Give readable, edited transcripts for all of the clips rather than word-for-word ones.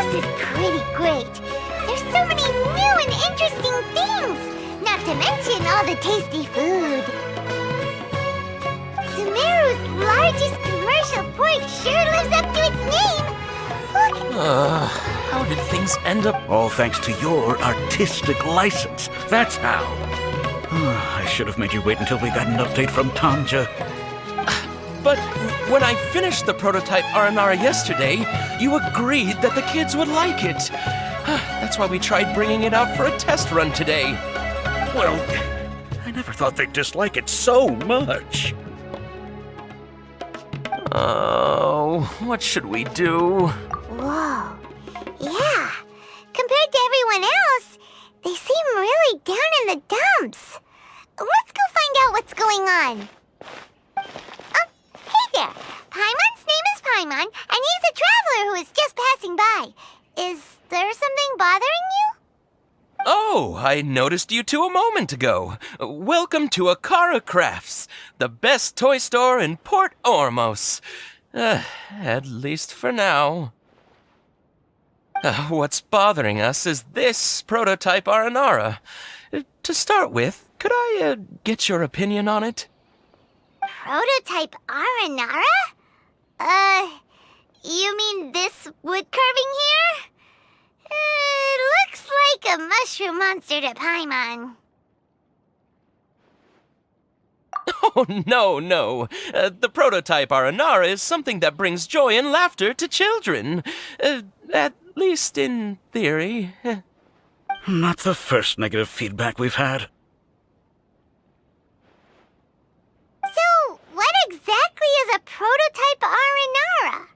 house is pretty great. There's so many new and interesting things, not to mention all the tasty food. Sumeru's largest commercial port sure lives up to its name. Look! How did things end up? All thanks to your artistic license. That's how. I should have made you wait until we got an update from Tanja. But when I finished the prototype Aranara yesterday, you agreed that the kids would like it. That's why we tried bringing it out for a test run today. Well, I never thought they'd dislike it so much. Oh, what should we do? Whoa. Yeah. Compared to everyone else, they seem really down in the dumps. Let's go find out what's going on. Hey there. Paimon's name is Paimon, and he's a traveler who is just passing by. Is there something bothering you? Oh, I noticed you two a moment ago. Welcome to Akara Crafts, the best toy store in Port Ormos. At least for now. What's bothering us is this prototype Aranara. To start with, could I get your opinion on it? Prototype Aranara? You mean this wood carving here? It looks like a mushroom monster to Paimon. Oh, no. The prototype Aranara is something that brings joy and laughter to children. At least in theory. Not the first negative feedback we've had. So, what exactly is a prototype Aranara?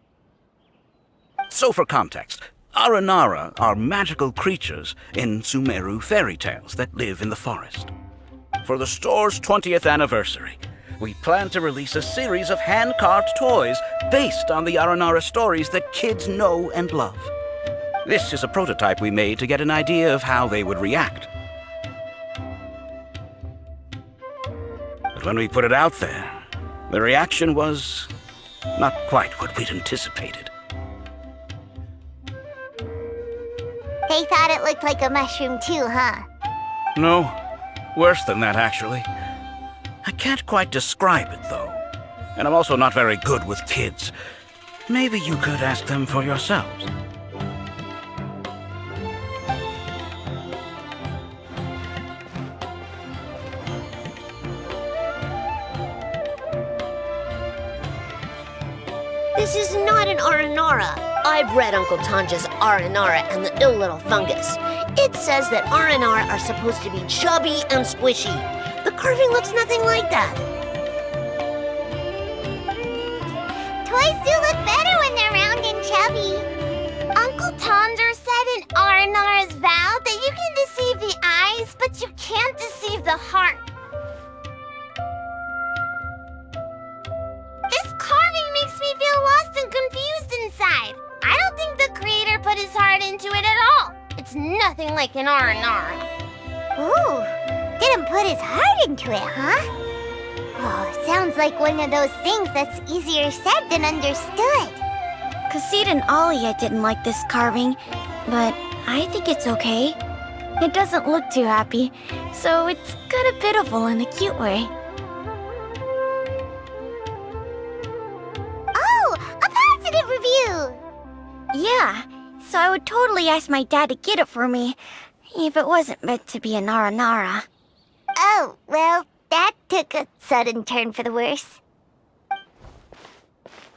So for context, Aranara are magical creatures in Sumeru fairy tales that live in the forest. For the store's 20th anniversary, we plan to release a series of hand-carved toys based on the Aranara stories that kids know and love. This is a prototype we made to get an idea of how they would react. But when we put it out there, the reaction was not quite what we'd anticipated. They thought it looked like a mushroom too, huh? No, worse than that, actually. I can't quite describe it, though. And I'm also not very good with kids. Maybe you could ask them for yourselves. This is not an Aranara. I've read Uncle Tanja's Aranara and the Ill Little Fungus. It says that Aranara are supposed to be chubby and squishy. The carving looks nothing like that. Toys do look better when they're round and chubby. Uncle Tanja said in Aranara's vow that you can deceive the eyes, but you can't deceive the heart. This carving makes me feel lost and confused inside. I don't think the creator put his heart into it at all. It's nothing like an Aranara. Ooh, didn't put his heart into it, huh? Oh, sounds like one of those things that's easier said than understood. Kassid and Alia didn't like this carving, but I think it's okay. It doesn't look too happy, so it's kind of pitiful in a cute way. Oh, a positive review! Yeah, so I would totally ask my dad to get it for me, if it wasn't meant to be an Aranara. Oh, well, that took a sudden turn for the worse.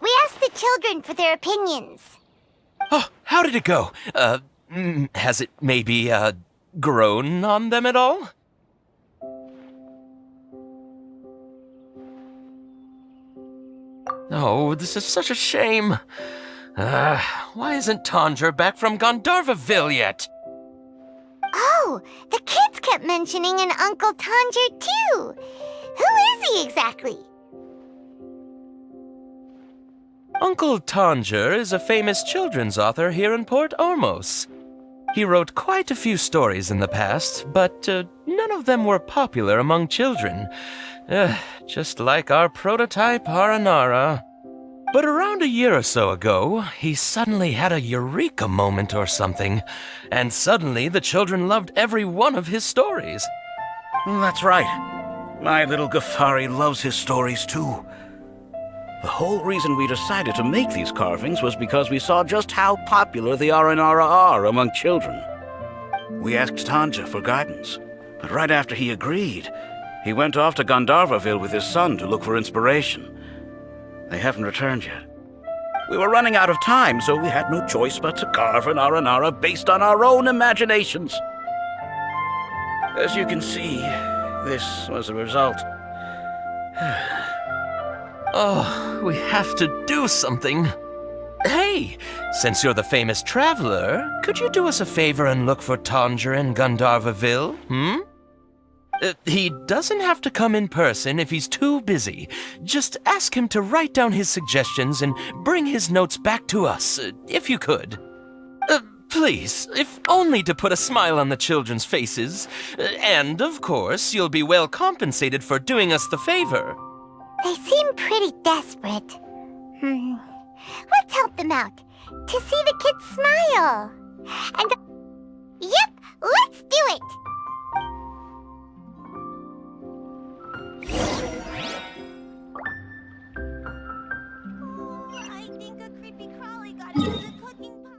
We asked the children for their opinions. Oh, how did it go? Has it maybe, grown on them at all? Oh, this is such a shame. Why isn't Tanja back from Gandharvaville yet? Oh, the kids kept mentioning an Uncle Tanja too. Who is he exactly? Uncle Tanja is a famous children's author here in Port Ormos. He wrote quite a few stories in the past, but none of them were popular among children. Just like our prototype Aranara. But around a year or so ago, he suddenly had a eureka moment or something, and suddenly the children loved every one of his stories. That's right. My little Ghaffari loves his stories too. The whole reason we decided to make these carvings was because we saw just how popular the Aranara are among children. We asked Tanja for guidance, but right after he agreed, he went off to Gandharvaville with his son to look for inspiration. They haven't returned yet. We were running out of time, so we had no choice but to carve an Aranara based on our own imaginations. As you can see, this was the result. Oh, we have to do something. Hey, since you're the famous traveler, could you do us a favor and look for Tanja in Gandharvaville, He doesn't have to come in person if he's too busy. Just ask him to write down his suggestions and bring his notes back to us, if you could. Please, if only to put a smile on the children's faces. And, of course, you'll be well compensated for doing us the favor. They seem pretty desperate. Let's help them out. To see the kids smile. And... Yep, let's do it! I think a creepy crawly got into the cooking pot.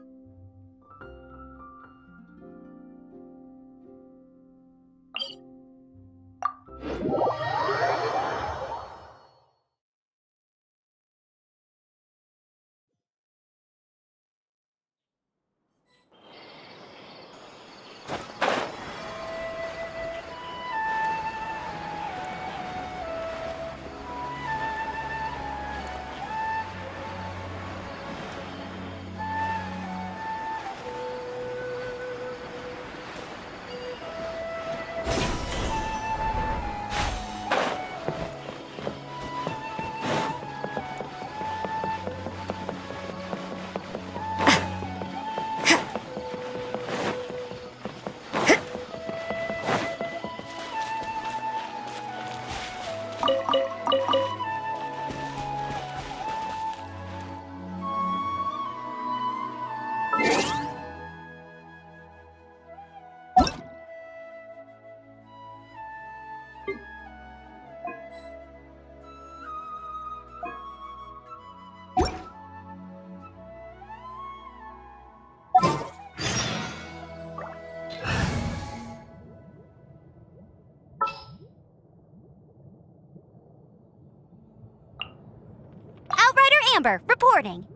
Amber, reporting.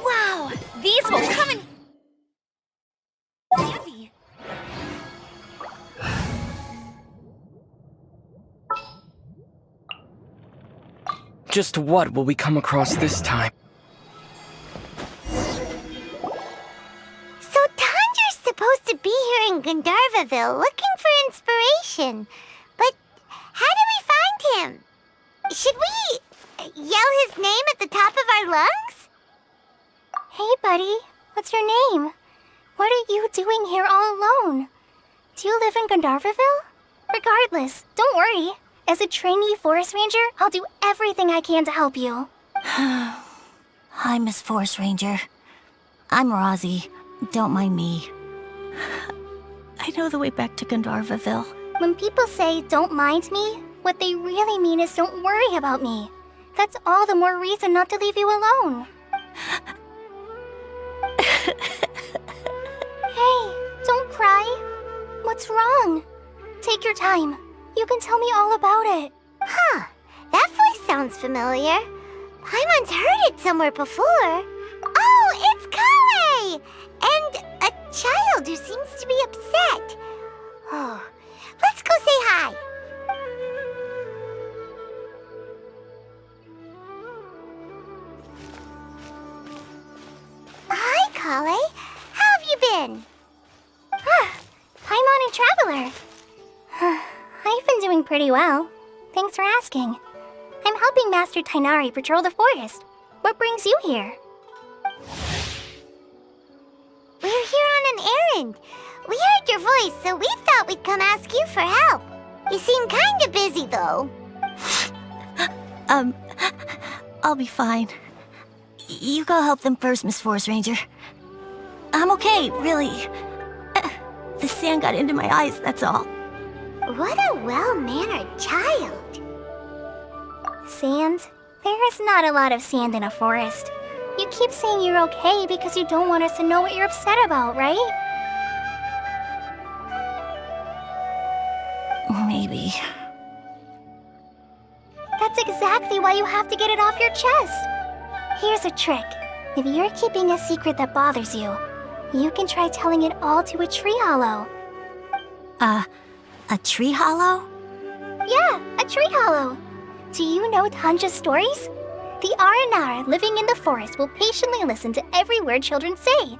Wow, these will come in handy. Just what will we come across this time? So Tanja's supposed to be here in Gandharvaville looking for inspiration. But how do we find him? Should we yell his name at the top of our lungs? Hey, buddy. What's your name? What are you doing here all alone? Do you live in Gandharvaville? Regardless, don't worry. As a trainee forest ranger, I'll do everything I can to help you. Hi, Miss Forest Ranger. I'm Rozzy. Don't mind me. I know the way back to Gandharvaville. When people say, don't mind me, what they really mean is don't worry about me. That's all the more reason not to leave you alone. Hey, don't cry. What's wrong? Take your time. You can tell me all about it. Huh, that voice sounds familiar. Paimon's heard it somewhere before. Oh, it's Kale! And a child who seems to be upset. Oh, let's go say hi. Hi, Kale. How have you been? Paimon and Traveler. pretty well. Thanks for asking. I'm helping Master Tainari patrol the forest. What brings you here? We're here on an errand. We heard your voice, so we thought we'd come ask you for help. You seem kinda busy, though. I'll be fine. You go help them first, Miss Forest Ranger. I'm okay, really. The sand got into my eyes, that's all. What a well-mannered child. Sand? There is not a lot of sand in a forest. You keep saying you're okay because you don't want us to know what you're upset about, right? Maybe. That's exactly why you have to get it off your chest. Here's a trick. If you're keeping a secret that bothers you, you can try telling it all to a tree hollow. A tree hollow? Yeah, a tree hollow. Do you know Tanja's stories? The Aranara living in the forest will patiently listen to every word children say.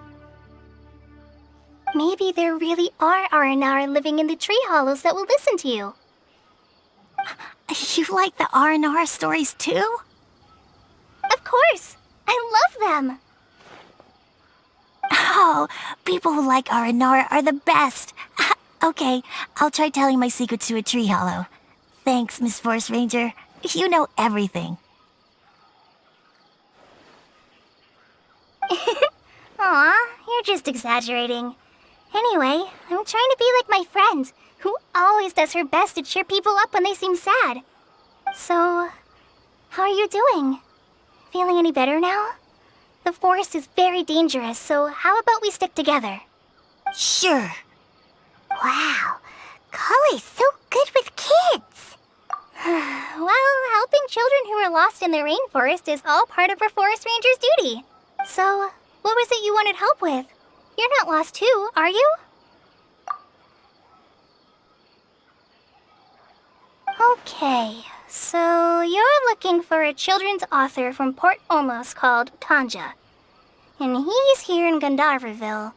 Maybe there really are Aranara living in the tree hollows that will listen to you. You like the Aranara stories too? Of course! I love them! Oh, people who like Aranara are the best. Okay, I'll try telling my secrets to a tree hollow. Thanks, Miss Forest Ranger. You know everything. Aw, you're just exaggerating. Anyway, I'm trying to be like my friend, who always does her best to cheer people up when they seem sad. So, how are you doing? Feeling any better now? The forest is very dangerous, so how about we stick together? Sure. Wow, Cully's so good with kids. Well, helping children who are lost in the rainforest is all part of a forest ranger's duty. So, what was it you wanted help with? You're not lost too, are you? Okay, so you're looking for a children's author from Port Olmos called Tanja. And he's here in Gandharvaville,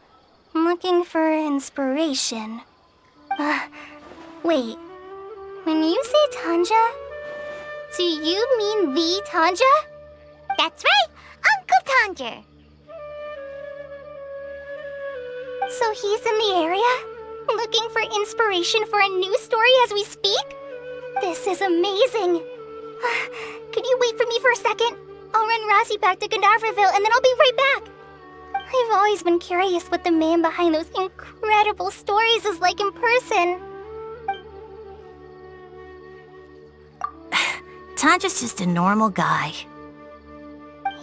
looking for inspiration. Wait, when you say Tanja, do you mean the Tanja? That's right, Uncle Tanger. So he's in the area, looking for inspiration for a new story as we speak? This is amazing. Could you wait for me for a second? I'll run Rossi back to Gandharvaville and then I'll be right back. I've always been curious what the man behind those incredible stories is like in person. Tanja's just a normal guy.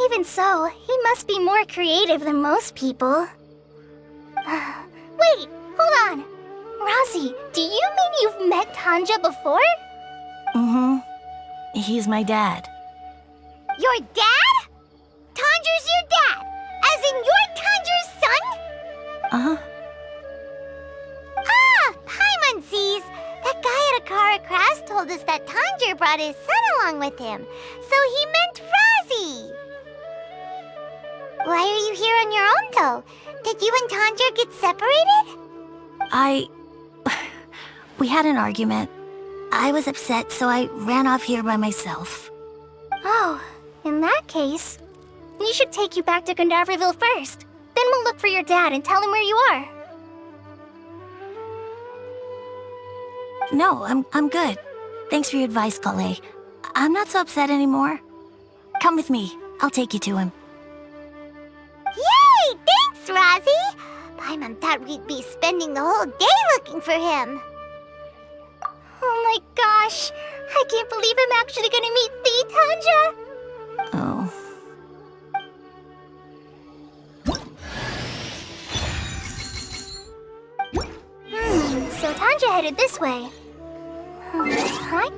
Even so, he must be more creative than most people. Wait, hold on. Rossi, do you mean you've met Tanja before? Mm-hmm. He's my dad. Your dad? Tanger's your dad? As in you're Tanger's son? Uh-huh. Ah, Paimonsees. That guy at Akara Crafts told us that Tanger brought his son along with him. So he meant Razi. Why are you here on your own, though? Did you and Tanger get separated? We had an argument. I was upset, so I ran off here by myself. Oh, in that case, we should take you back to Gandharvaville first. Then we'll look for your dad and tell him where you are. No, I'm good. Thanks for your advice, Kale. I'm not so upset anymore. Come with me. I'll take you to him. Yay! Thanks, Razi! Paimon thought we'd be spending the whole day looking for him. Oh my gosh! I can't believe I'm actually gonna meet the Tanja! Oh. So Tanja headed this way. Hi?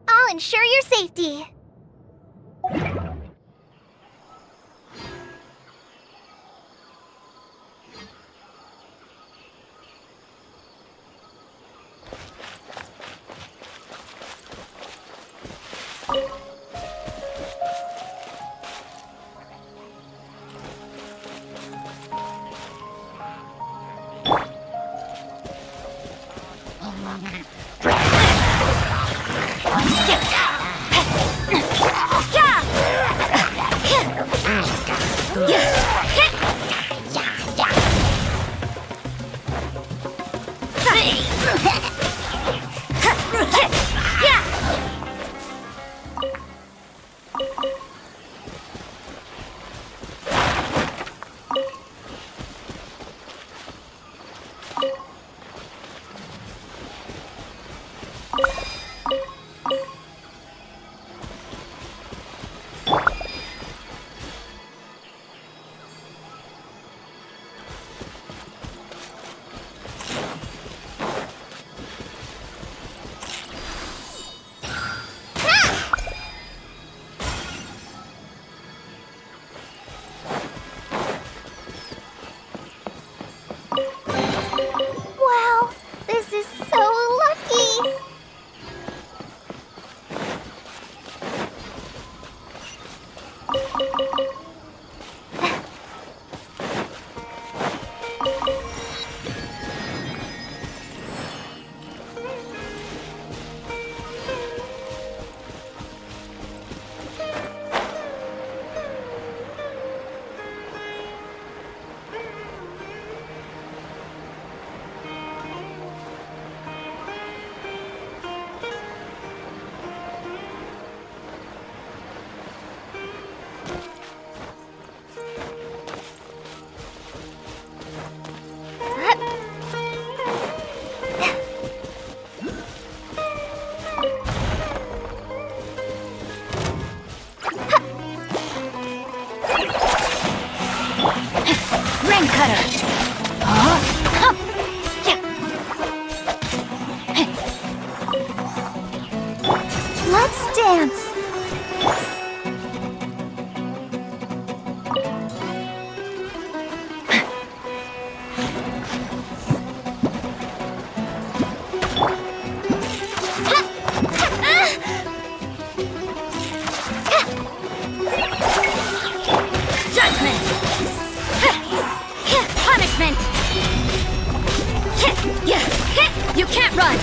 I'll ensure your safety. Wow, this is so lucky! Ring cutter! Let's dance! Judgment! Punishment! You can't run!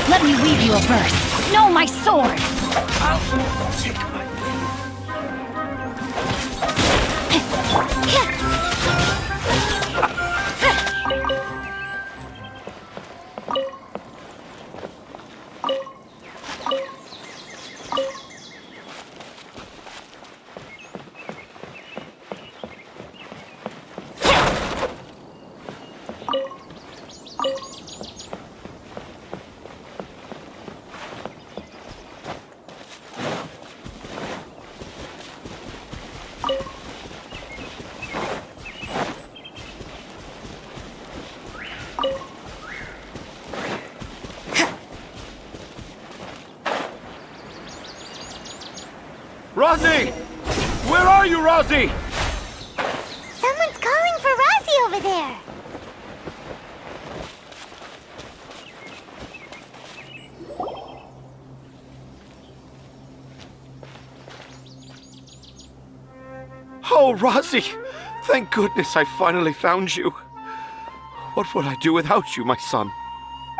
Let me weave you a verse. No, my sword! I'll take my Rosie! Where are you, Rosie? Someone's calling for Rosie over there. Oh, Rosie! Thank goodness I finally found you. What would I do without you, my son?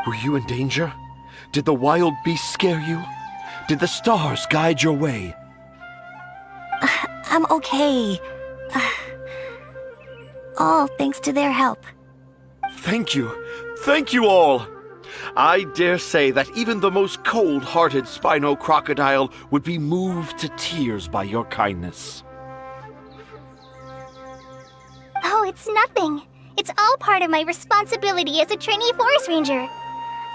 Were you in danger? Did the wild beasts scare you? Did the stars guide your way? I'm okay. All thanks to their help. Thank you. Thank you all. I dare say that even the most cold-hearted Spino crocodile would be moved to tears by your kindness. Oh, it's nothing. It's all part of my responsibility as a trainee forest ranger.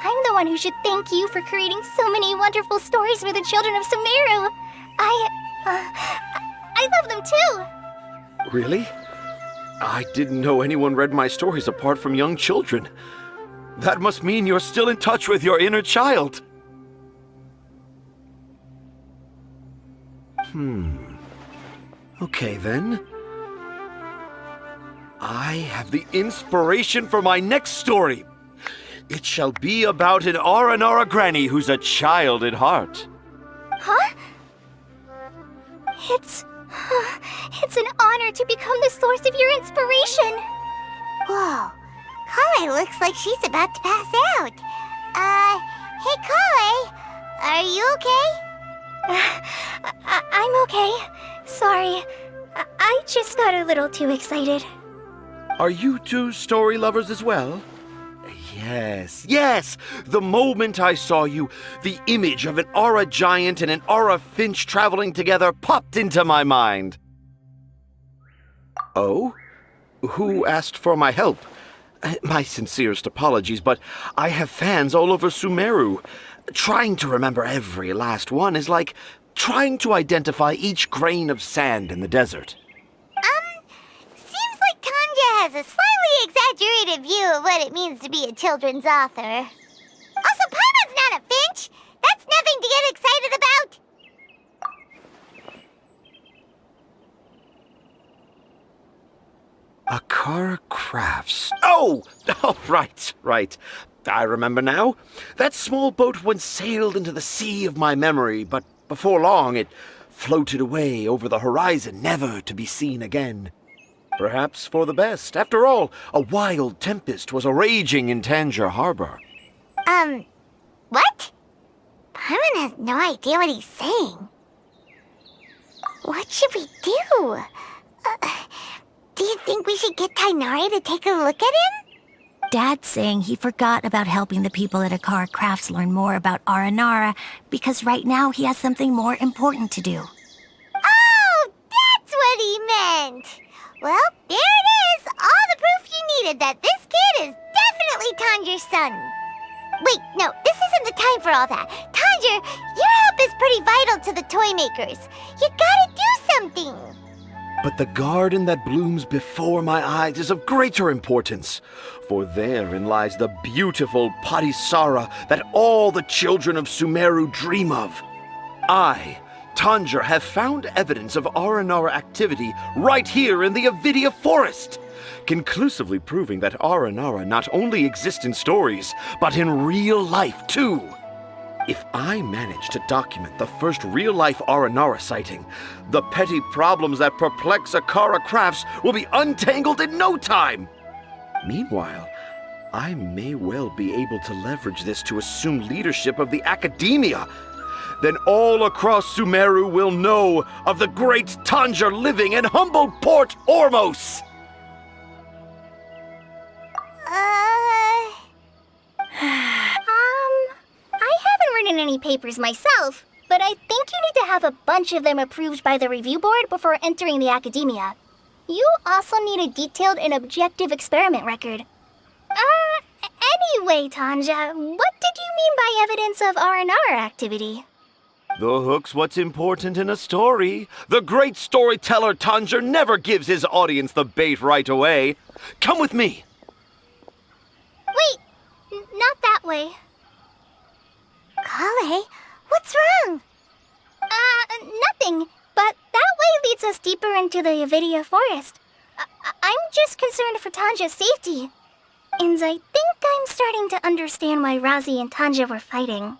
I'm the one who should thank you for creating so many wonderful stories for the children of Sumeru. I love them too. Really? I didn't know anyone read my stories apart from young children. That must mean you're still in touch with your inner child. Okay then. I have the inspiration for my next story. It shall be about an Aranara granny who's a child at heart. Huh? It's an honor to become the source of your inspiration. Whoa. Kale looks like she's about to pass out. Hey Kale, are you okay? I'm okay. Sorry. I just got a little too excited. Are you two story lovers as well? Yes. The moment I saw you, the image of an aura giant and an aura finch traveling together popped into my mind. Oh? Who asked for my help? My sincerest apologies, but I have fans all over Sumeru. Trying to remember every last one is like trying to identify each grain of sand in the desert. Seems like Tanja has a slightly exaggerated view of what it means to be a children's author. Also, Paimon's not a finch. That's nothing to get excited about. Akara Crafts. Oh, right. I remember now. That small boat once sailed into the sea of my memory, but before long it floated away over the horizon, never to be seen again. Perhaps for the best. After all, a wild tempest was a-raging in Tangier Harbor. What? Paimon has no idea what he's saying. What should we do? Do you think we should get Tainari to take a look at him? Dad's saying he forgot about helping the people at Akara Crafts learn more about Aranara because right now he has something more important to do. Oh, that's what he meant! Well, there it is! All the proof you needed that this kid is definitely Tanjir's son. Wait, no, this isn't the time for all that. Tanjir, your help is pretty vital to the toy makers. You gotta do something! But the garden that blooms before my eyes is of greater importance, for therein lies the beautiful Padisara that all the children of Sumeru dream of. I, Tanjir, have found evidence of Aranara activity right here in the Avidia Forest, conclusively proving that Aranara not only exists in stories, but in real life too. If I manage to document the first real-life Aranara sighting, the petty problems that perplex Akara Crafts will be untangled in no time. Meanwhile, I may well be able to leverage this to assume leadership of the academia. Then all across Sumeru will know of the great Tanjir living in humble Port Ormos. I haven't written any papers myself, but I think you need to have a bunch of them approved by the review board before entering the academia. You also need a detailed and objective experiment record. Anyway, Tanja, what did you mean by evidence of Aranara activity? The hook's what's important in a story. The great storyteller Tanjir never gives his audience the bait right away. Come with me. Wait, not that way. Kale, what's wrong? Nothing. But that way leads us deeper into the Avidia Forest. I'm just concerned for Tanja's safety. And I think I'm starting to understand why Razi and Tanja were fighting.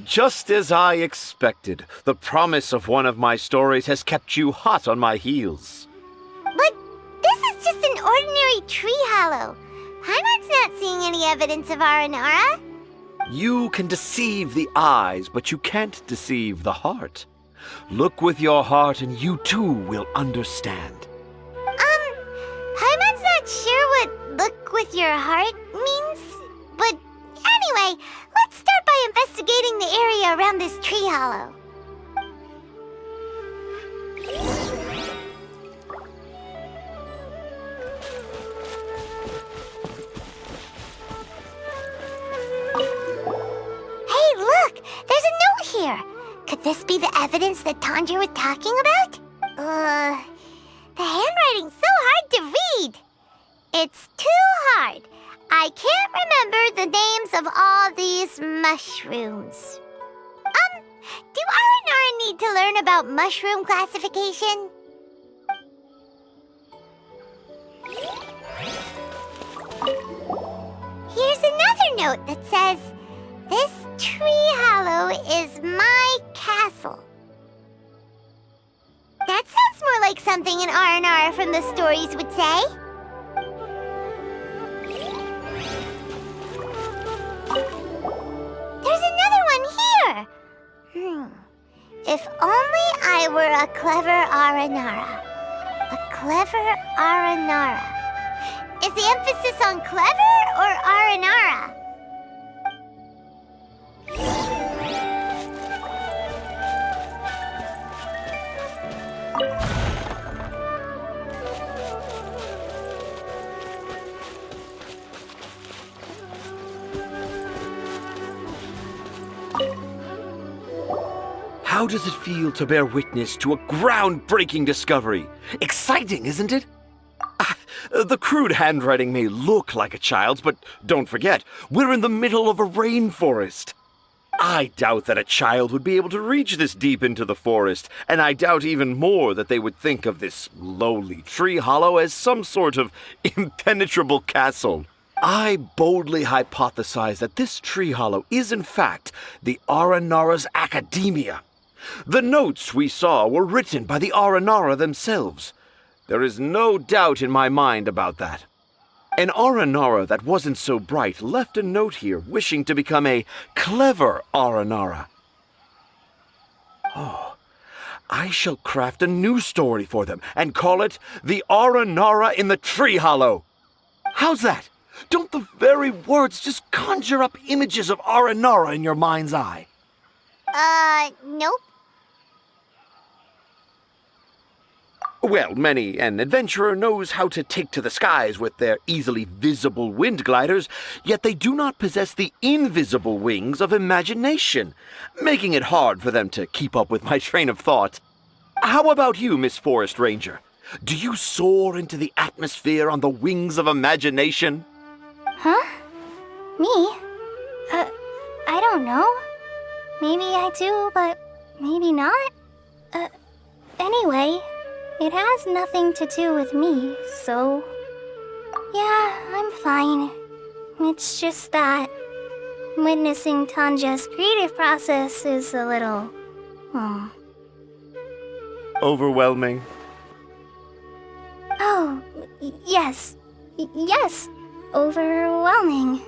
Just as I expected, the promise of one of my stories has kept you hot on my heels. But this is just an ordinary tree hollow. Paimon's not seeing any evidence of Aranara. You can deceive the eyes, but you can't deceive the heart. Look with your heart and you too will understand. Paimon's not sure what look with your heart means. But anyway, let's start by investigating the area around this tree hollow. Hey, look! There's a note here! Could this be the evidence that Tanjir was talking about? The handwriting's so hard to read. It's too hard. I can't remember the names of all these mushrooms. Do Aranara need to learn about mushroom classification? Here's another note that says, "This tree hollow is my castle." That sounds more like something an Aranara from the stories would say. There's another one here! If only I were a clever Aranara. A clever Aranara. Is the emphasis on clever or Aranara? How does it feel to bear witness to a groundbreaking discovery? Exciting, isn't it? The crude handwriting may look like a child's, but don't forget, we're in the middle of a rainforest. I doubt that a child would be able to reach this deep into the forest, and I doubt even more that they would think of this lowly tree hollow as some sort of impenetrable castle. I boldly hypothesize that this tree hollow is in fact the Aranara's academia. The notes we saw were written by the Aranara themselves. There is no doubt in my mind about that. An Aranara that wasn't so bright left a note here wishing to become a clever Aranara. Oh, I shall craft a new story for them and call it The Aranara in the Tree Hollow. How's that? Don't the very words just conjure up images of Aranara in your mind's eye? Nope. Well, many an adventurer knows how to take to the skies with their easily visible wind gliders, yet they do not possess the invisible wings of imagination, making it hard for them to keep up with my train of thought. How about you, Miss Forest Ranger? Do you soar into the atmosphere on the wings of imagination? Huh? Me? I don't know. Maybe I do, but maybe not. Anyway, it has nothing to do with me, so... Yeah, I'm fine. It's just that witnessing Tanja's creative process is a little... Overwhelming. Oh, yes. Yes. Overwhelming.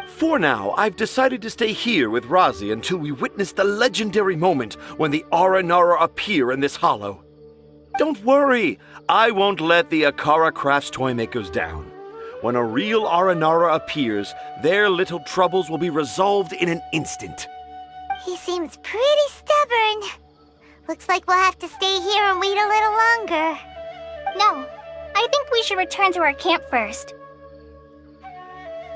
For now, I've decided to stay here with Razi until we witness the legendary moment when the Aranara appear in this hollow. Don't worry, I won't let the Akara Crafts toymakers down. When a real Aranara appears, their little troubles will be resolved in an instant. He seems pretty stubborn. Looks like we'll have to stay here and wait a little longer. No, I think we should return to our camp first.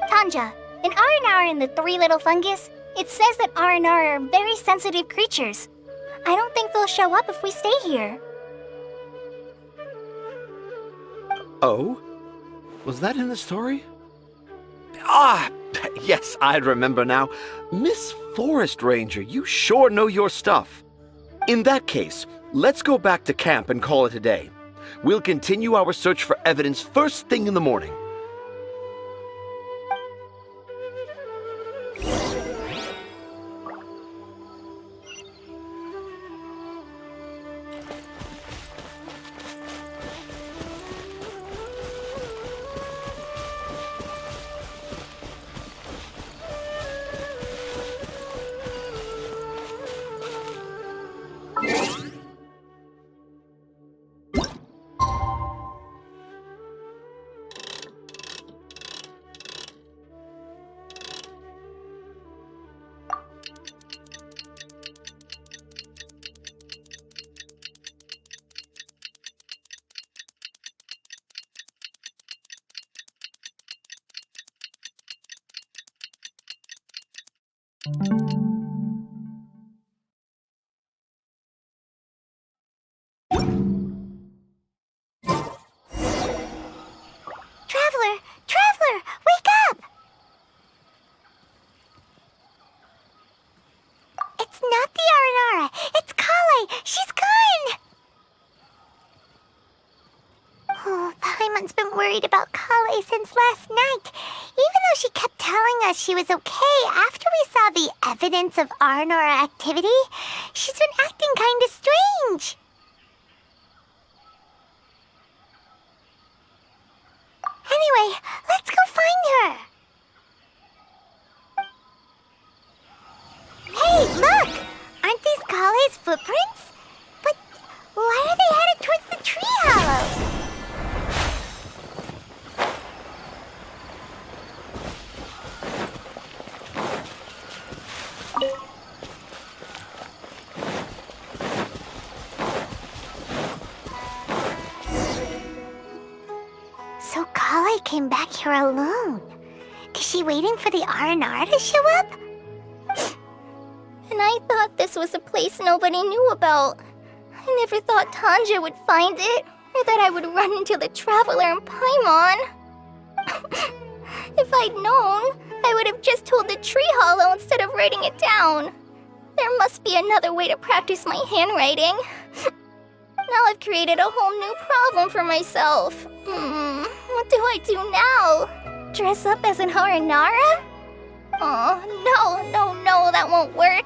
Tanja, in Aranara and the Three Little Fungus, it says that Aranara are very sensitive creatures. I don't think they'll show up if we stay here. Oh? Was that in the story? Ah, yes, I remember now. Miss Forest Ranger, you sure know your stuff. In that case, let's go back to camp and call it a day. We'll continue our search for evidence first thing in the morning. Traveler, wake up! It's not the Aranara, it's Kale! She's gone! Oh, Paimon's been worried about Kale since last night. Even though she kept telling us she was okay after we saw the evidence of Aranara activity, she's been acting kinda strange. Anyway, let's go find her. Hey, look! Aren't these Kale's footprints? But why are they headed towards the tree hollow? So Kale came back here alone. Is she waiting for the Aranara to show up? And I thought this was a place nobody knew about. I never thought Tanja would find it, or that I would run into the Traveler and Paimon. If I'd known, I would have just told the tree hollow instead of writing it down. There must be another way to practice my handwriting. Now I've created a whole new problem for myself. What do I do now? Dress up as an Aranara? Oh, no, that won't work.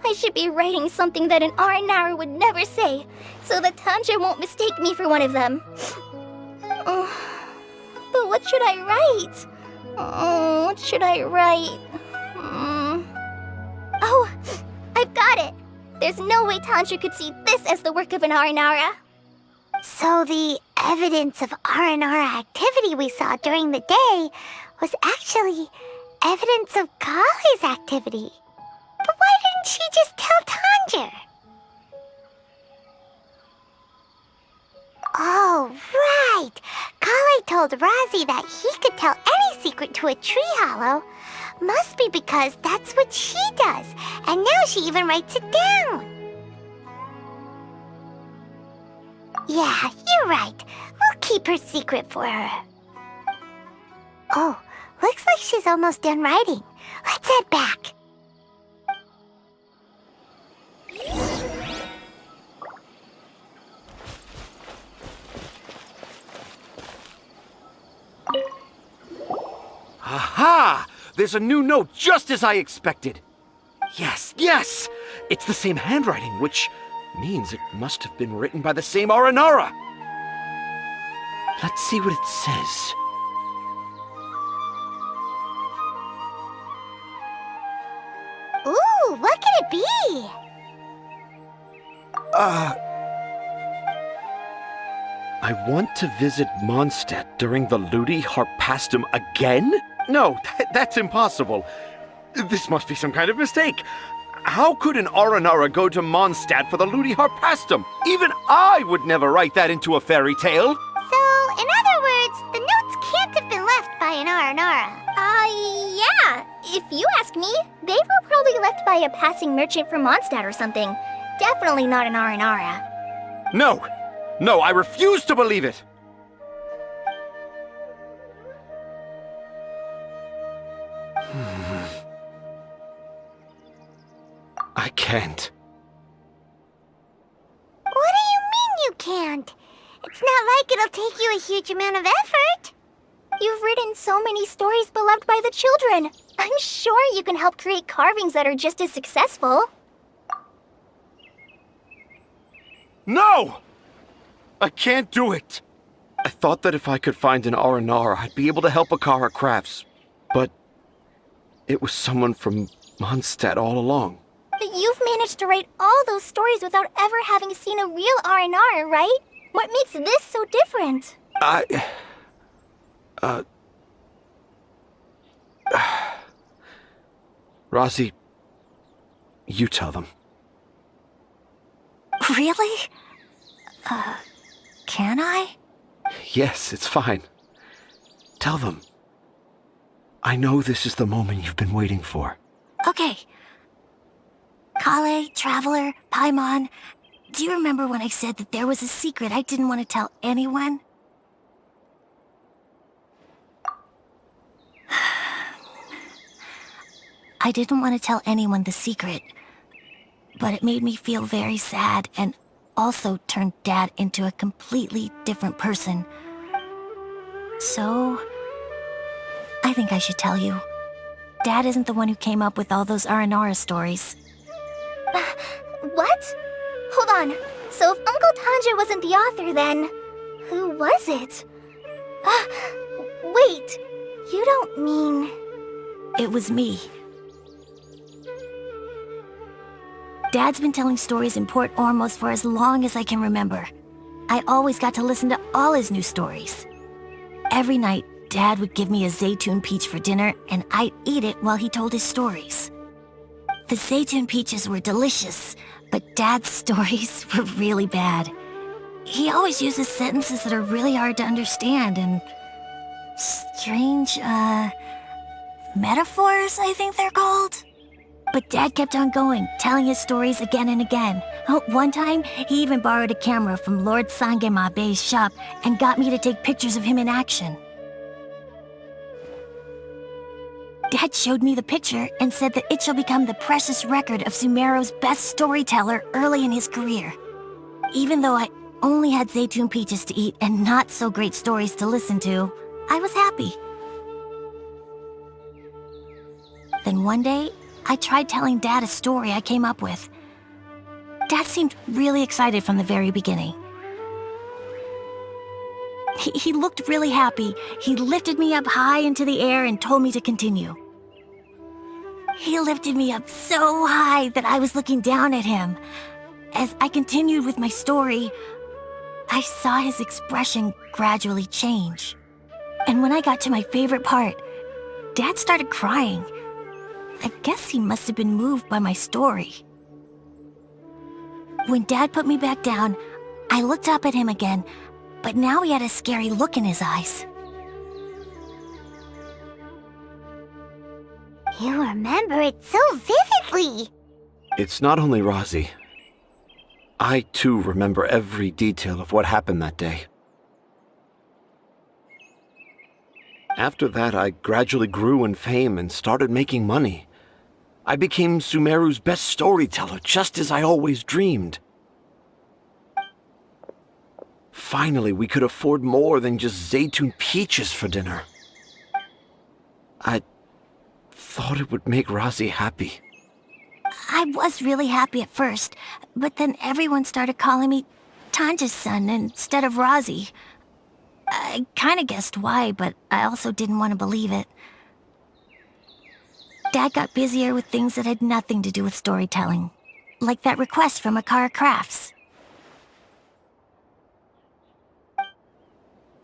I should be writing something that an Aranara would never say, so that Tanja won't mistake me for one of them. But what should I write? What should I write? Oh, I've got it! There's no way Tanja could see this as the work of an Aranara. So the evidence of Aranara activity we saw during the day was actually evidence of Kale's activity. But why didn't she just tell Tanja? Oh, right! Kale told Razi that he could tell any secret to a tree hollow. Must be because that's what she does, and now she even writes it down. Yeah, you're right. We'll keep her secret for her. Oh, looks like she's almost done writing. Let's head back. Aha! There's a new note just as I expected. Yes, yes! It's the same handwriting, which means it must have been written by the same Aranara. Let's see what it says. Ooh, what could it be? I want to visit Mondstadt during the Ludi Harpastum again? No, that's impossible. This must be some kind of mistake. How could an Aranara go to Mondstadt for the Ludi Harpastum? Even I would never write that into a fairy tale. So, in other words, the notes can't have been left by an Aranara. Yeah. If you ask me, they were probably left by a passing merchant from Mondstadt or something. Definitely not an Aranara. No, I refuse to believe it. I can't. What do you mean you can't? It's not like it'll take you a huge amount of effort. You've written so many stories beloved by the children. I'm sure you can help create carvings that are just as successful. No! I can't do it. I thought that if I could find an Aranara, I'd be able to help Akara Crafts. But it was someone from Mondstadt all along. But you've managed to write all those stories without ever having seen a real Aranara, right? What makes this so different? Razi, you tell them. Really? Can I? Yes, it's fine. Tell them. I know this is the moment you've been waiting for. Okay. Kale, Traveler, Paimon, do you remember when I said that there was a secret I didn't want to tell anyone? I didn't want to tell anyone the secret, but it made me feel very sad and also turned Dad into a completely different person. So, I think I should tell you. Dad isn't the one who came up with all those Aranara stories. What? Hold on. So if Uncle Tanja wasn't the author, then who was it? Wait. You don't mean... It was me. Dad's been telling stories in Port Ormos for as long as I can remember. I always got to listen to all his new stories. Every night, Dad would give me a Zaytun peach for dinner, and I'd eat it while he told his stories. The Zaytun peaches were delicious, but Dad's stories were really bad. He always uses sentences that are really hard to understand and strange, metaphors, I think they're called. But Dad kept on going, telling his stories again and again. One time, he even borrowed a camera from Lord Sangemabe's shop and got me to take pictures of him in action. Dad showed me the picture and said that it shall become the precious record of Sumeru's best storyteller early in his career. Even though I only had Zaytun peaches to eat and not so great stories to listen to, I was happy. Then one day, I tried telling Dad a story I came up with. Dad seemed really excited from the very beginning. He looked really happy. He lifted me up high into the air and told me to continue. He lifted me up so high that I was looking down at him. As I continued with my story, I saw his expression gradually change. And when I got to my favorite part, Dad started crying. I guess he must have been moved by my story. When Dad put me back down, I looked up at him again, but now he had a scary look in his eyes. You remember it so vividly. It's not only Rosie. I, too, remember every detail of what happened that day. After that, I gradually grew in fame and started making money. I became Sumeru's best storyteller, just as I always dreamed. Finally, we could afford more than just Zaytun peaches for dinner. I thought it would make Rosie happy. I was really happy at first, but then everyone started calling me Tanja's son instead of Rosie. I kinda guessed why, but I also didn't want to believe it. Dad got busier with things that had nothing to do with storytelling, like that request from Akara Crafts.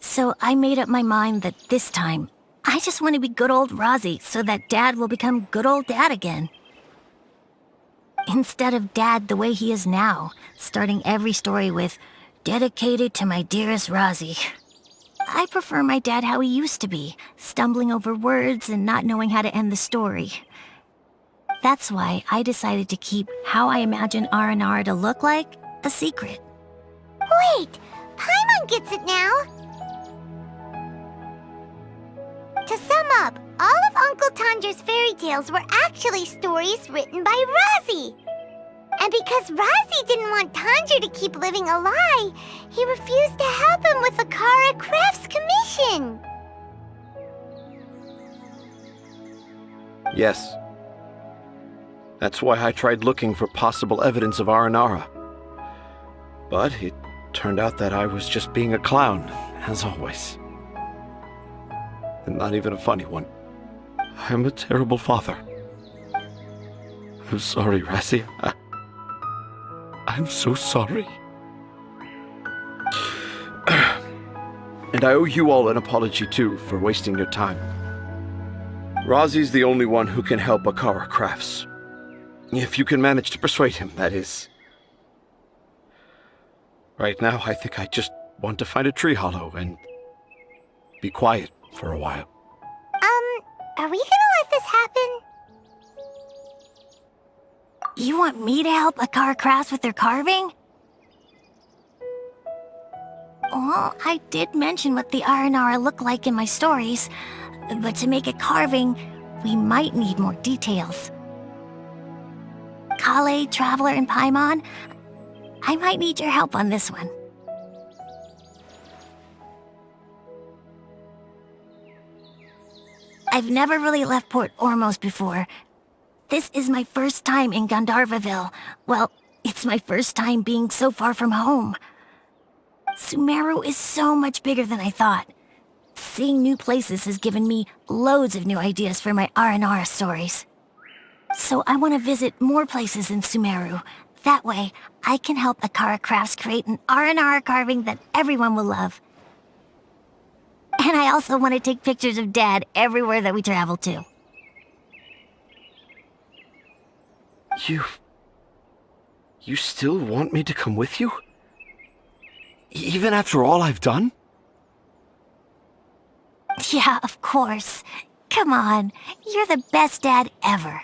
So I made up my mind that this time, I just want to be good old Rosie so that Dad will become good old Dad again. Instead of Dad the way he is now, starting every story with, "Dedicated to my dearest Rosie." I prefer my dad how he used to be, stumbling over words and not knowing how to end the story. That's why I decided to keep how I imagine Aranara to look like a secret. Wait, Paimon gets it now. To sum up, all of Uncle Tanja's fairy tales were actually stories written by Rosie. And because Rosie didn't want Tanja to keep living a lie, he refused to help him with the Akara Crafts commission. Yes. That's why I tried looking for possible evidence of Aranara. But it turned out that I was just being a clown, as always. And not even a funny one. I'm a terrible father. I'm sorry, Rosie. I'm so sorry. And I owe you all an apology, too, for wasting your time. Rosie's the only one who can help Akara Crafts. If you can manage to persuade him, that is. Right now, I think I just want to find a tree hollow and be quiet for a while. Are we gonna let this happen? You want me to help Akara Crafts with their carving? Well, I did mention what the Aranara look like in my stories, but to make a carving, we might need more details. Kale, Traveler, and Paimon, I might need your help on this one. I've never really left Port Ormos before. This is my first time in Gandharvaville. Well, it's my first time being so far from home. Sumeru is so much bigger than I thought. Seeing new places has given me loads of new ideas for my Aranara stories. So I want to visit more places in Sumeru. That way, I can help Akara Crafts create an Aranara carving that everyone will love. And I also want to take pictures of Dad everywhere that we travel to. You still want me to come with you? Even after all I've done? Yeah, of course. Come on, you're the best dad ever.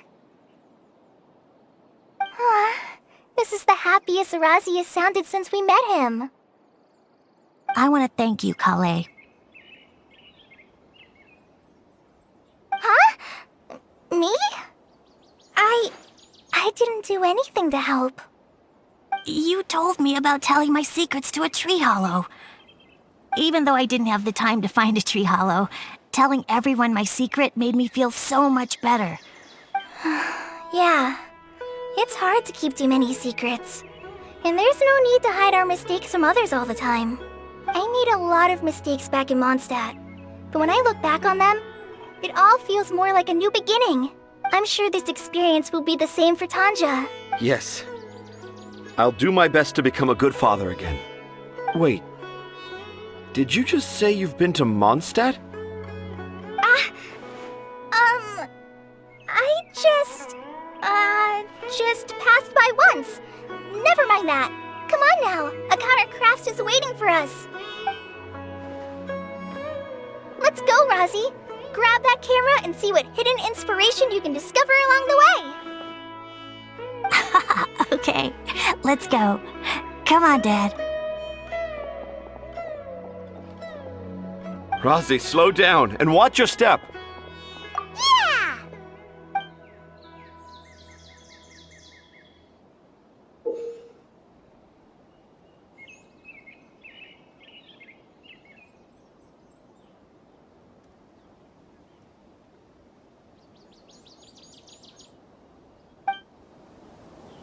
This is the happiest Rosie has sounded since we met him. I want to thank you, Kale. Huh? Me? I didn't do anything to help. You told me about telling my secrets to a tree hollow. Even though I didn't have the time to find a tree hollow, telling everyone my secret made me feel so much better. Yeah, it's hard to keep too many secrets. And there's no need to hide our mistakes from others all the time. I made a lot of mistakes back in Mondstadt. But when I look back on them, it all feels more like a new beginning. I'm sure this experience will be the same for Tanja. Yes. I'll do my best to become a good father again. Wait. Did you just say you've been to Mondstadt? I just passed by once. Never mind that. Come on now. Akara Crafts is waiting for us. Let's go, Razi. Grab that camera and see what hidden inspiration you can discover along the way. Okay, let's go. Come on, Dad. Razi, slow down and watch your step. Yeah!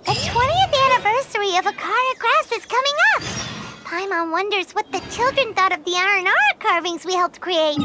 The 20th anniversary of Akara Crafts is coming up. Paimon wonders what the children thought of the R&R carvings we helped create.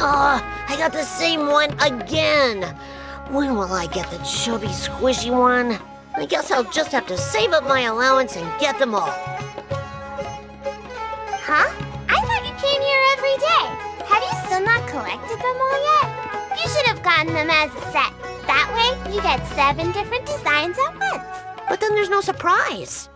I got the same one again. When will I get the chubby, squishy one? I guess I'll just have to save up my allowance and get them all. Huh? I thought you came here every day. Have you still not collected them all yet? You should have gotten them as a set. That way, you get 7 different designs at once. But then there's no surprise.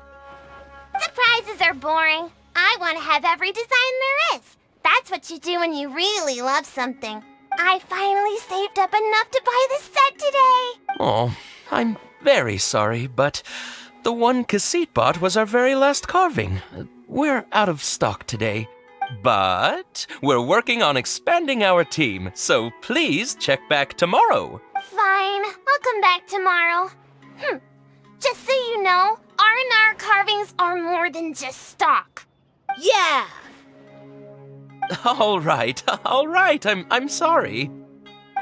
Surprises are boring. I want to have every design there is. That's what you do when you really love something. I finally saved up enough to buy the set today. Oh, I'm very sorry, but the one Cassette bought was our very last carving. We're out of stock today. But we're working on expanding our team, so please check back tomorrow. Fine, I'll come back tomorrow. Just so you know, R&R carvings are more than just stock. Yeah! All right. I'm sorry.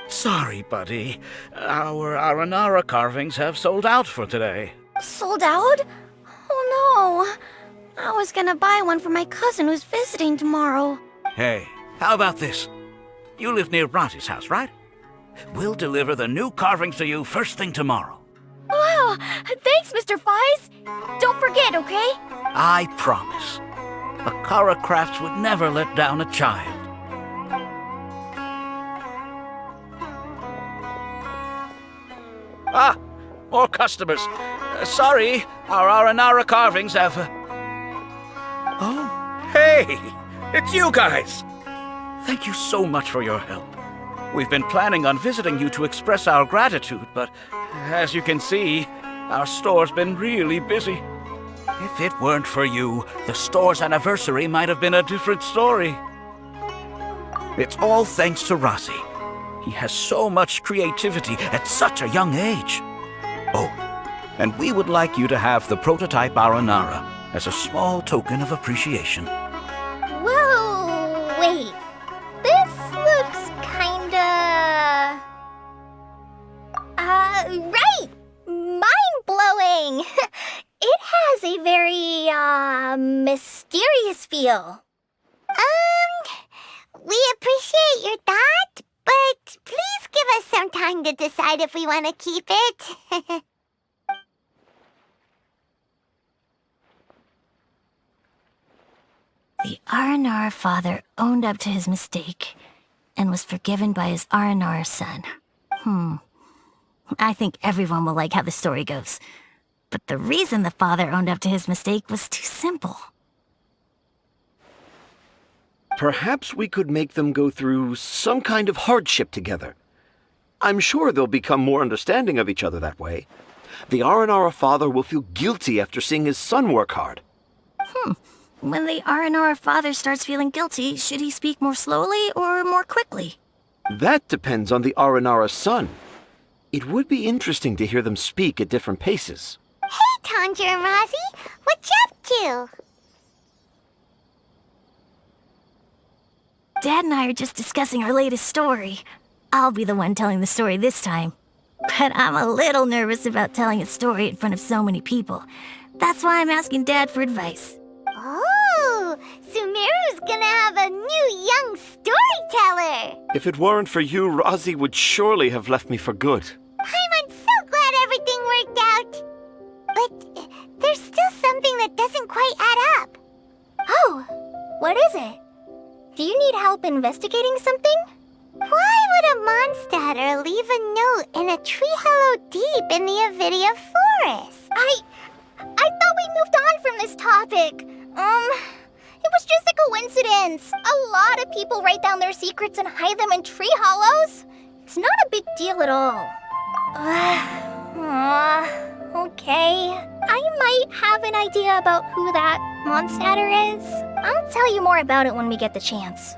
Sorry, buddy. Our Aranara carvings have sold out for today. Sold out? Oh no. I was gonna buy one for my cousin who's visiting tomorrow. Hey, how about this? You live near Bronte's house, right? We'll deliver the new carvings to you first thing tomorrow. Wow, thanks, Mr. Fies. Don't forget, okay? I promise. Akara Crafts would never let down a child. Ah, more customers. Sorry, our Aranara carvings have... Oh, hey! It's you guys! Thank you so much for your help. We've been planning on visiting you to express our gratitude, but as you can see, our store's been really busy. If it weren't for you, the store's anniversary might have been a different story. It's all thanks to Rossi. He has so much creativity at such a young age. Oh, and we would like you to have the prototype Aranara as a small token of appreciation. Whoa, wait. This looks kinda... right! Mind-blowing! It has a very, mysterious feel. We appreciate your thought, but please give us some time to decide if we want to keep it. The R&R father owned up to his mistake and was forgiven by his R&R son. I think everyone will like how the story goes. But the reason the father owned up to his mistake was too simple. Perhaps we could make them go through some kind of hardship together. I'm sure they'll become more understanding of each other that way. The Aranara father will feel guilty after seeing his son work hard. When the Aranara father starts feeling guilty, should he speak more slowly or more quickly? That depends on the Aranara son. It would be interesting to hear them speak at different paces. Hey, Tanja and Rosie, what you up to? Dad and I are just discussing our latest story. I'll be the one telling the story this time. But I'm a little nervous about telling a story in front of so many people. That's why I'm asking Dad for advice. Oh, Sumeru's gonna have a new young storyteller. If it weren't for you, Rosie would surely have left me for good. I'm so glad everything worked out. But there's still something that doesn't quite add up. Oh, what is it? Do you need help investigating something? Why would a Mondstatter leave a note in a tree hollow deep in the Avidia forest? I thought we moved on from this topic. It was just a coincidence. A lot of people write down their secrets and hide them in tree hollows. It's not a big deal at all. Okay. I might have an idea about who that Mondstatter is. I'll tell you more about it when we get the chance.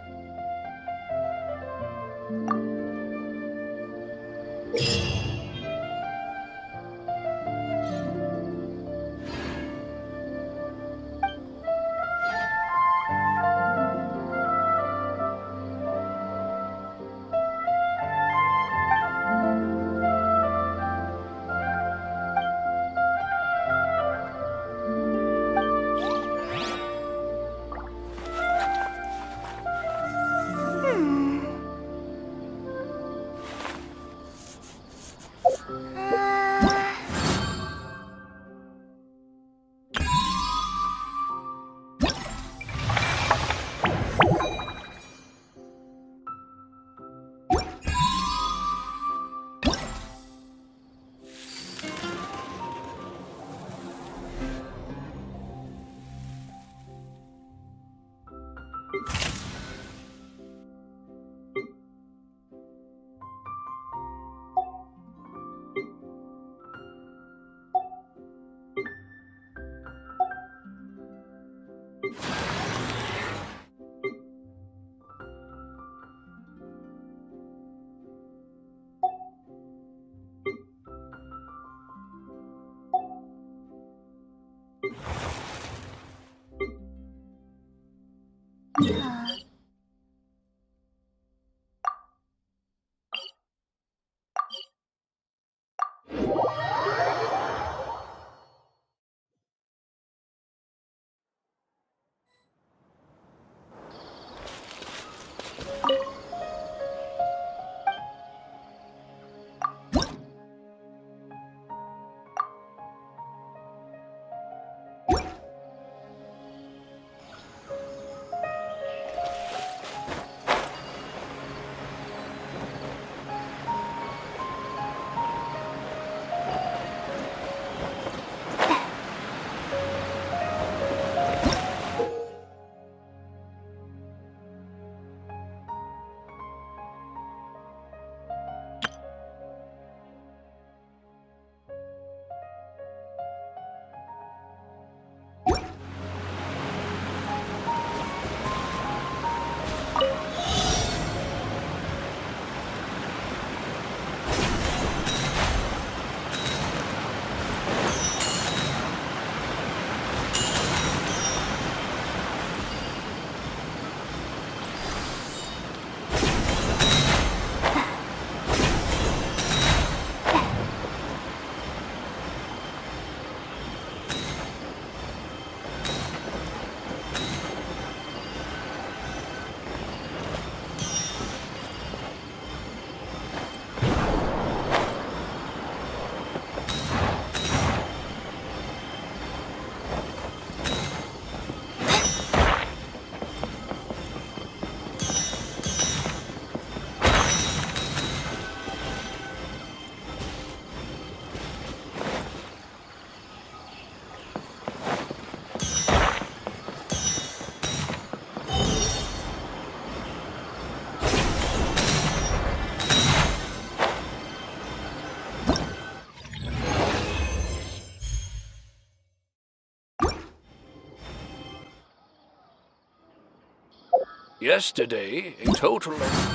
Yesterday, a total of...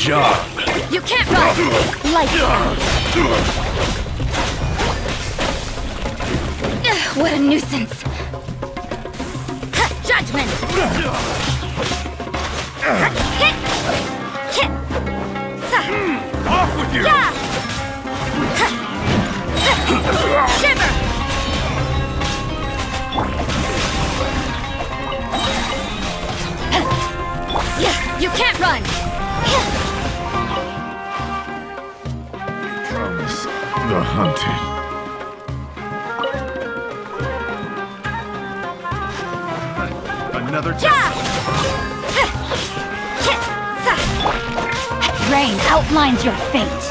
Job. You can't run! Lights out! What a nuisance! Judgment! Off with you! Shiver! You can't run! Comes the hunted. Another test. Rain outlines your fate.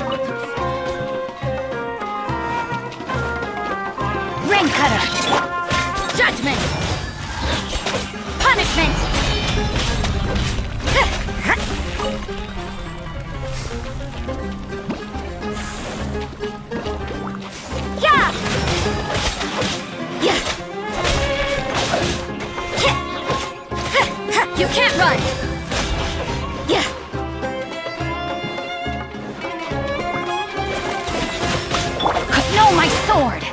Rain cutter. Judgment. Punishment. You can't run! No, my sword!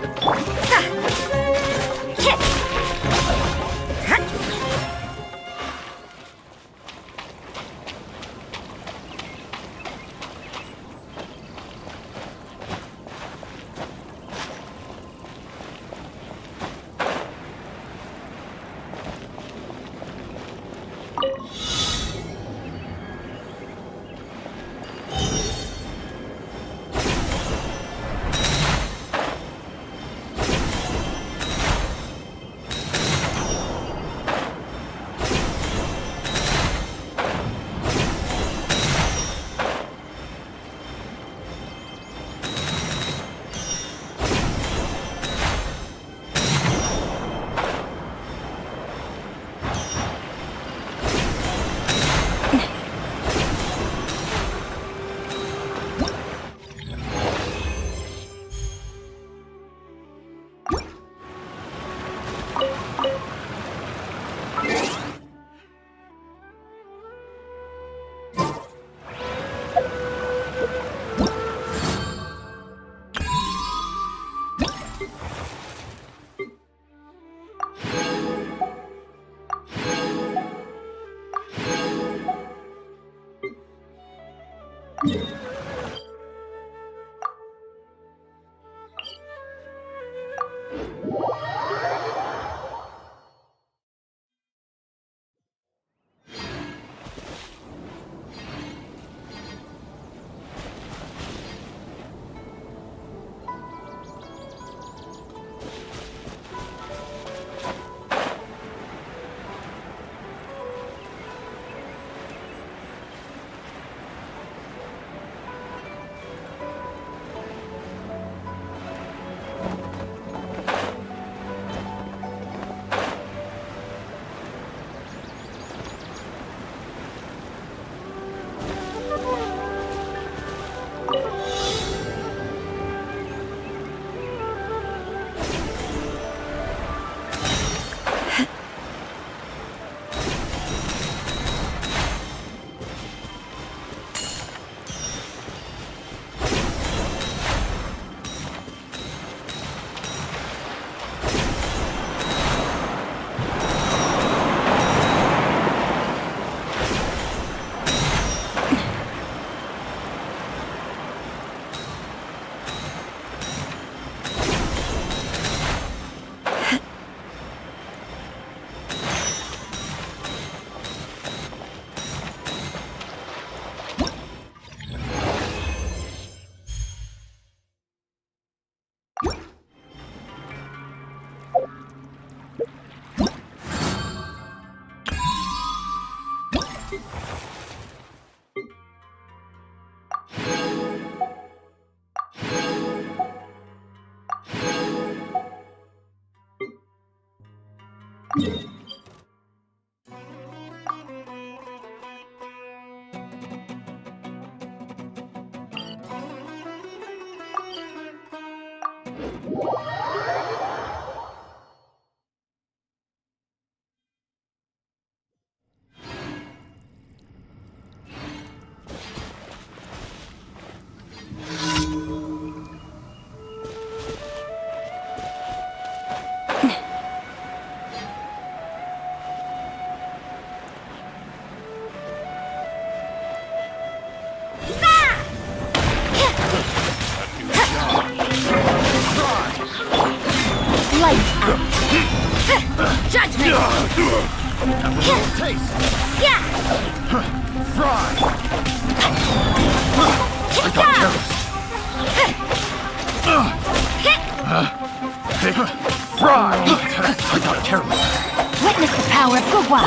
Lights out. Judgment! Have a little taste. Yeah! Fry! I got careless. Fry! I got careless. Witness the power of Gugwa!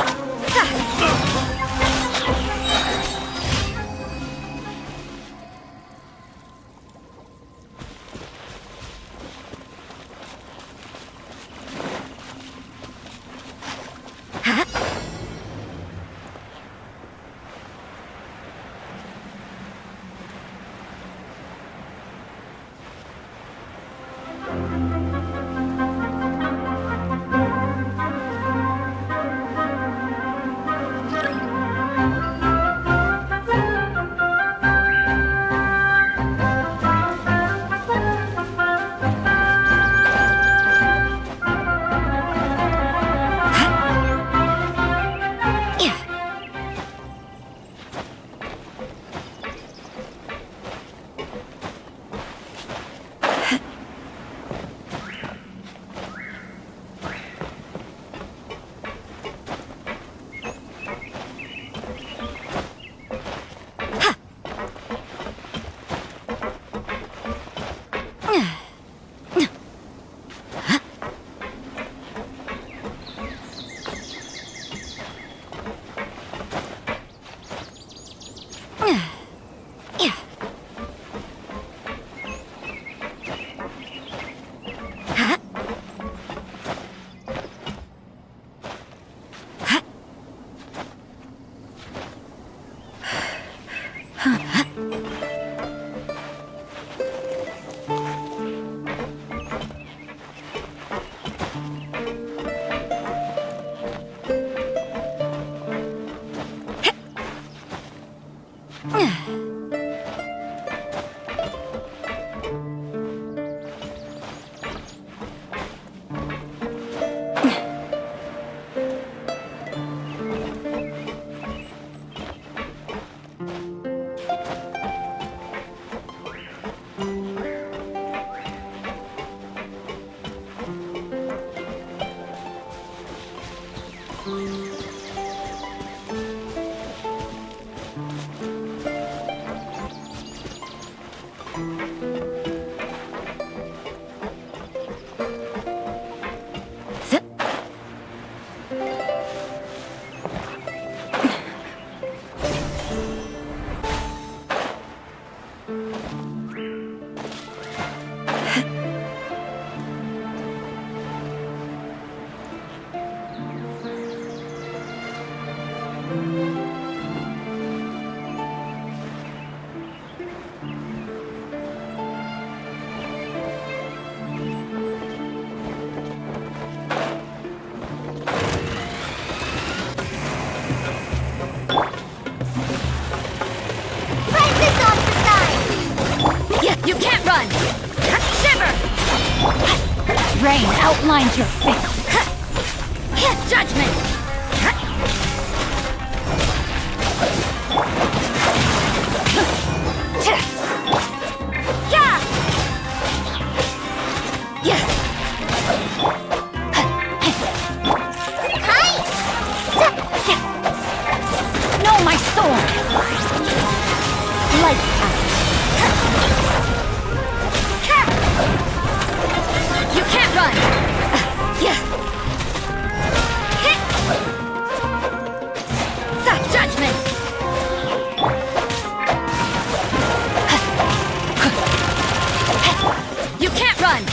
Rain outlines your fate. Judgment! No, my sword! Lights out. You can't run! Judgment! You can't run!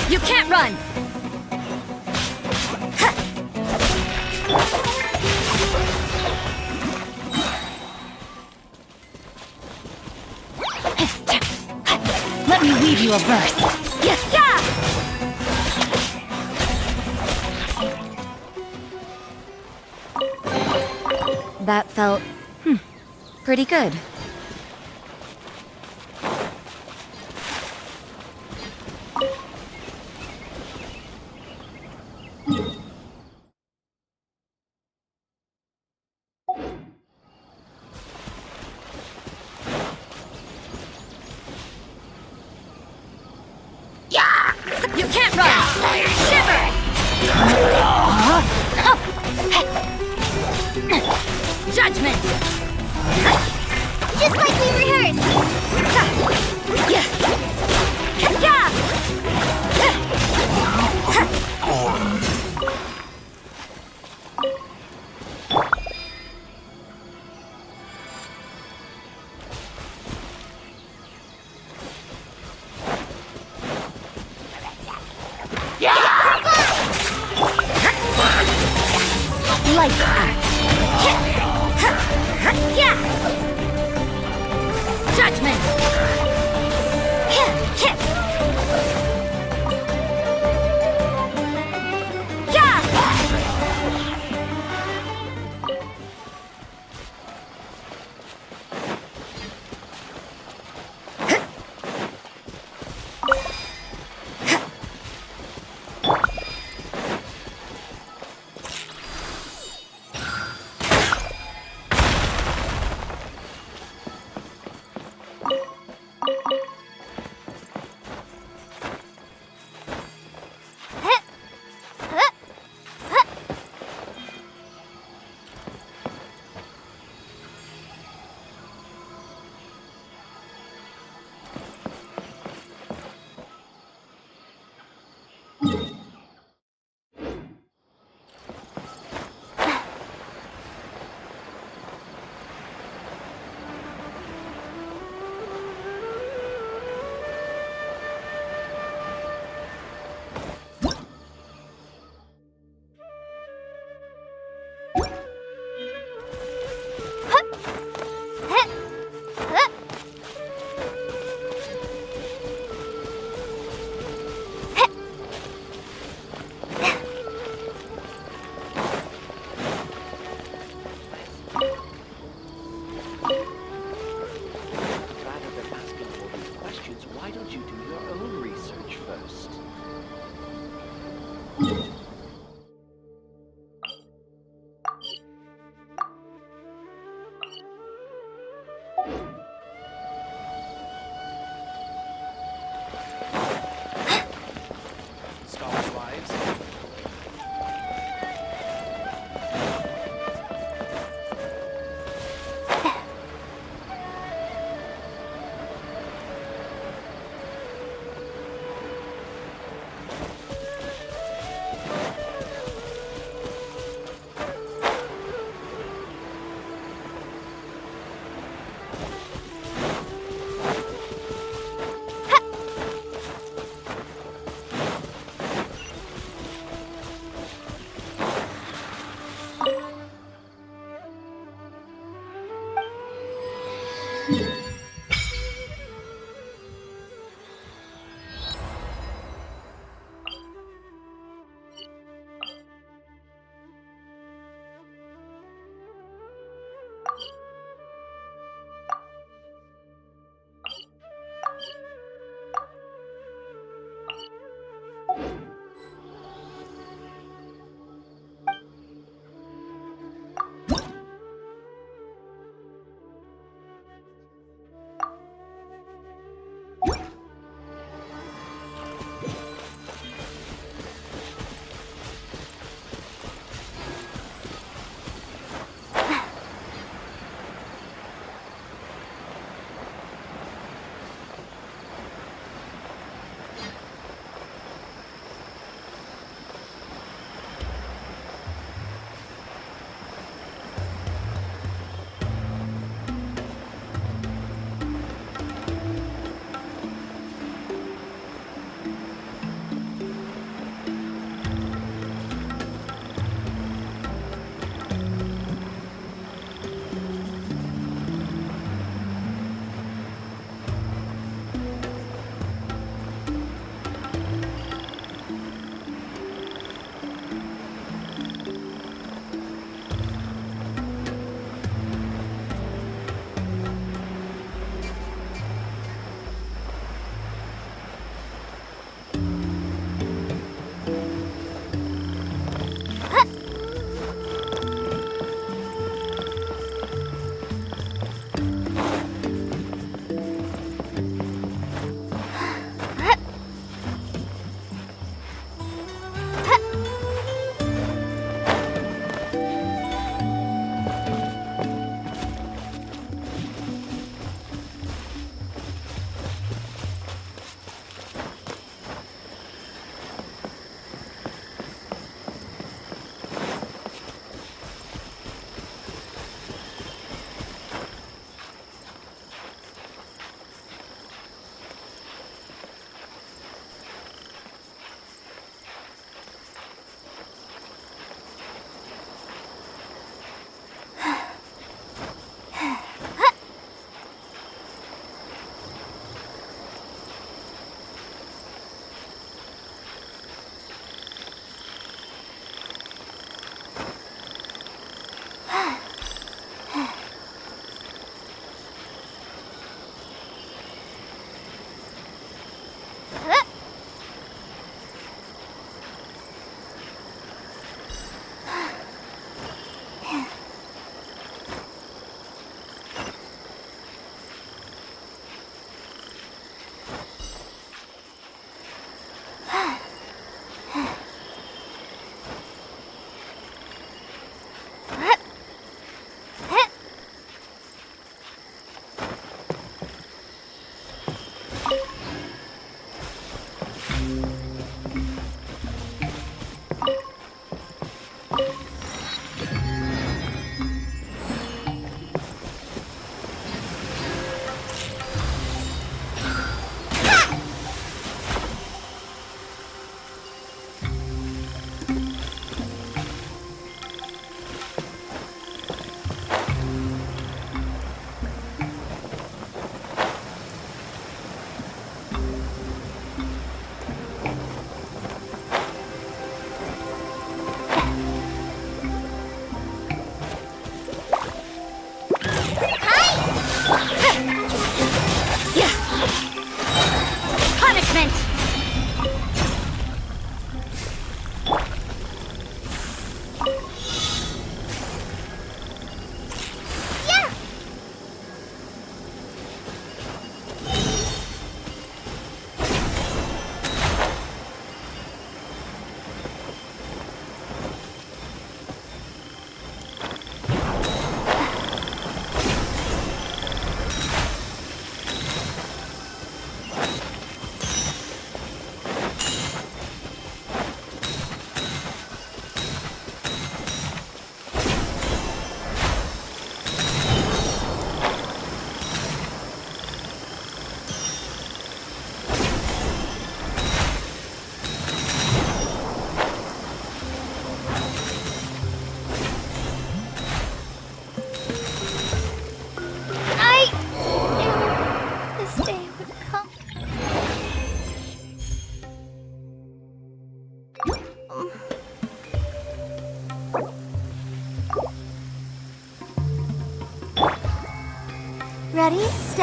You can't run! Let me weave you a verse. That felt, pretty good. You can't run! Shiver! Judgment! Just like we rehearsed! Lights out! Judgment!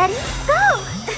Ready? Go!